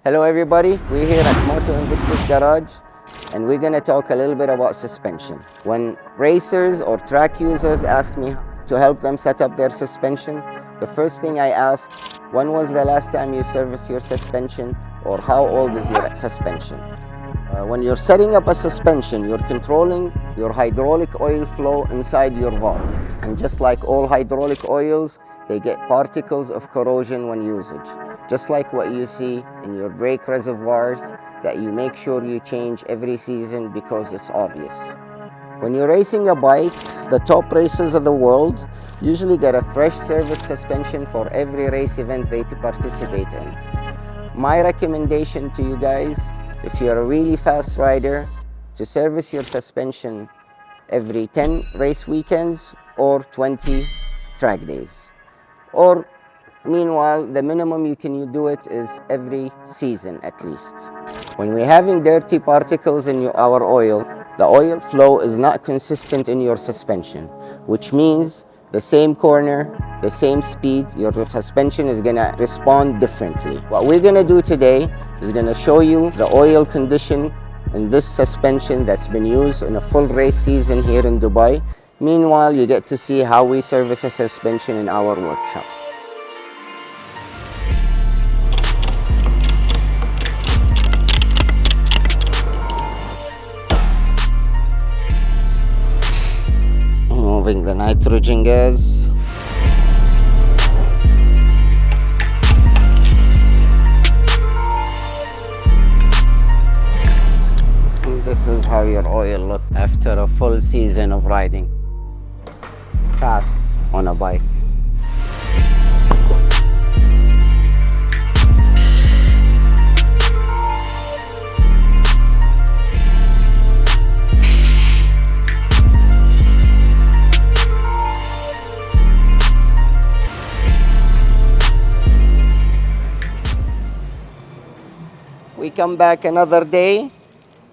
Hello everybody, we're here at Moto Invictus Garage and we're going to talk a little bit about suspension. When racers or track users ask me to help them set up their suspension, the first thing I ask, when was the last time you serviced your suspension, or how old is your suspension? When you're setting up a suspension, you're controlling your hydraulic oil flow inside your valve. And just like all hydraulic oils, they get particles of corrosion when usage. Just like what you see in your brake reservoirs that you make sure you change every season because it's obvious. When you're racing a bike, the top racers of the world usually get a fresh service suspension for every race event they participate in. My recommendation to you guys, if you're a really fast rider, to service your suspension every 10 race weekends or 20 track days. Or meanwhile, the minimum you can do it is every season at least. When we're having dirty particles in our oil, the oil flow is not consistent in your suspension, which means the same corner, the same speed, your suspension is gonna respond differently. What we're gonna do today is gonna show you the oil condition in this suspension that's been used in a full race season here in Dubai. Meanwhile, you get to see how we service a suspension in our workshop. Removing the nitrogen gas. And this is how your oil looks after a full season of riding fast on a bike. We come back another day.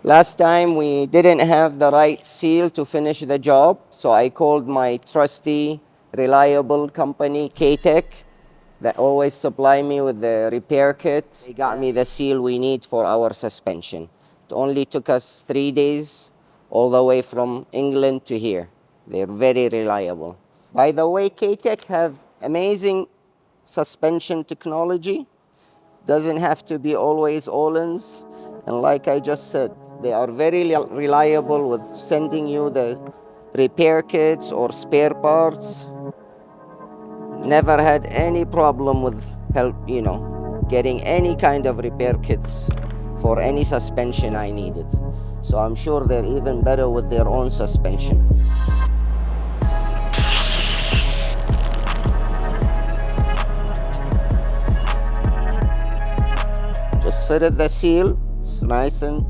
Last time we didn't have the right seal to finish the job, so I called my trusty, reliable company, K-Tech, that always supply me with the repair kit. They got me the seal we need for our suspension. It only took us 3 days, all the way from England to here. They're very reliable. By the way, K-Tech have amazing suspension technology. Doesn't have to be always Öhlins, and like I just said, they are very reliable with sending you the repair kits or spare parts. Never had any problem with getting any kind of repair kits for any suspension I needed. So I'm sure they're even better with their own suspension. Just fitted the seal, it's nice and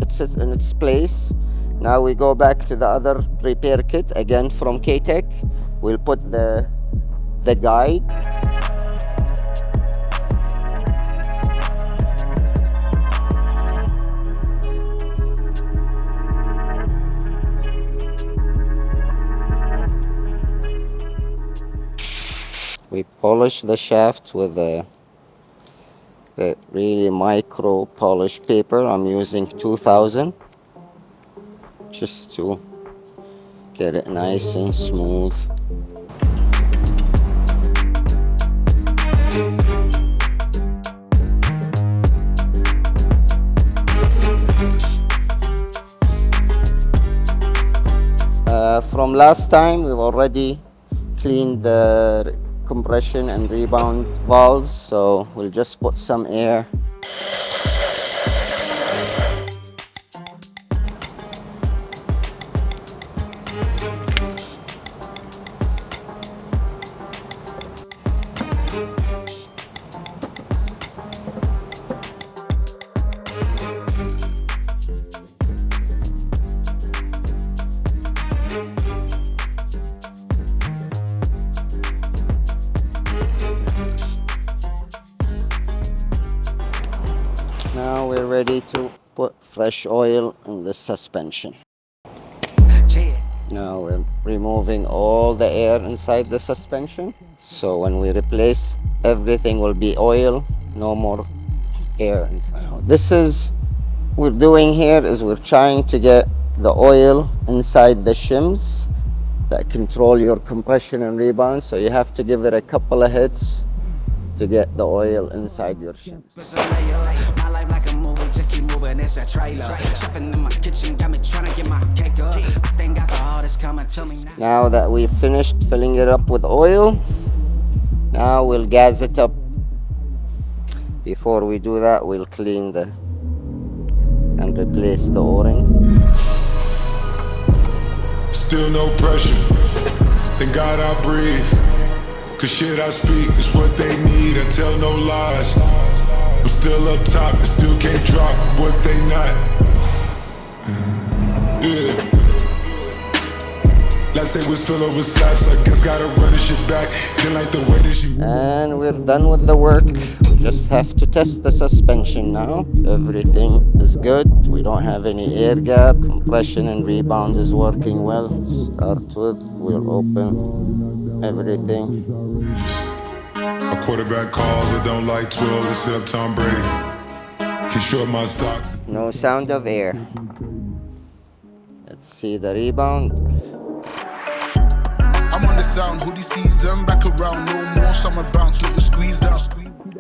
it sits in its place. Now we go back to the other repair kit, again from K-Tech. We'll put the guide. We polish the shaft with the really micro polish paper. I'm using 2000 just to get it nice and smooth. From last time, we've already cleaned the compression and rebound valves, so we'll just put some air. Now we're ready to put fresh oil in the suspension. Now we're removing all the air inside the suspension. So when we replace, everything will be oil, no more air inside. This is we're doing here is we're trying to get the oil inside the shims that control your compression and rebound. So you have to give it a couple of hits to get the oil inside your shims. Now that we've finished filling it up with oil, now we'll gas it up. Before we do that, we'll clean the and replace the O-ring. Still no pressure, thank God I breathe. Cause shit I speak is what they need, I tell no lies. I'm still up top and still can't drop what they not. Yeah. Last day was filled with slaps, I guess gotta run this shit back. Then like the way that she. And we're done with the work. We just have to test the suspension now. Everything is good. We don't have any air gap. Compression and rebound is working well. Start with, we'll open everything. A quarterback calls, I don't like 12 except Tom Brady. Can short my stock. No sound of air. Let's see the rebound. I'm on the sound, hoodie season, back around, no more summer bounce, let the squeeze out.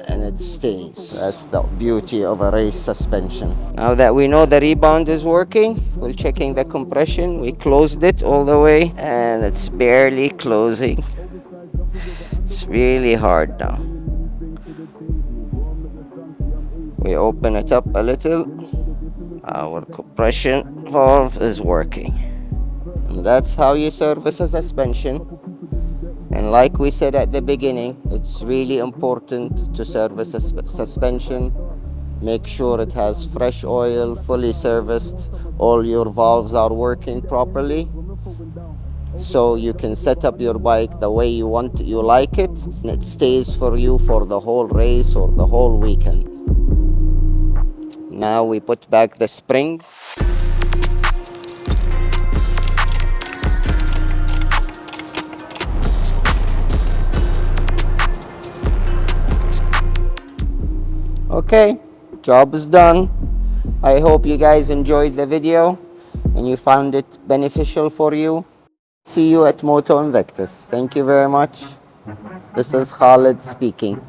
And it stays. That's the beauty of a race suspension. Now that we know the rebound is working, we're checking the compression. We closed it all the way and it's barely closing. It's really hard now. We open it up a little. Our compression valve is working. And that's how you service a suspension. And like we said at the beginning, it's really important to service a suspension. Make sure it has fresh oil, fully serviced, all your valves are working properly. So you can set up your bike the way you want, you like it, and it stays for you for the whole race or the whole weekend. Now we put back the springs. Okay, job is done. I hope you guys enjoyed the video and you found it beneficial for you. See you at Moto Invictus. Thank you very much. This is Khalid speaking.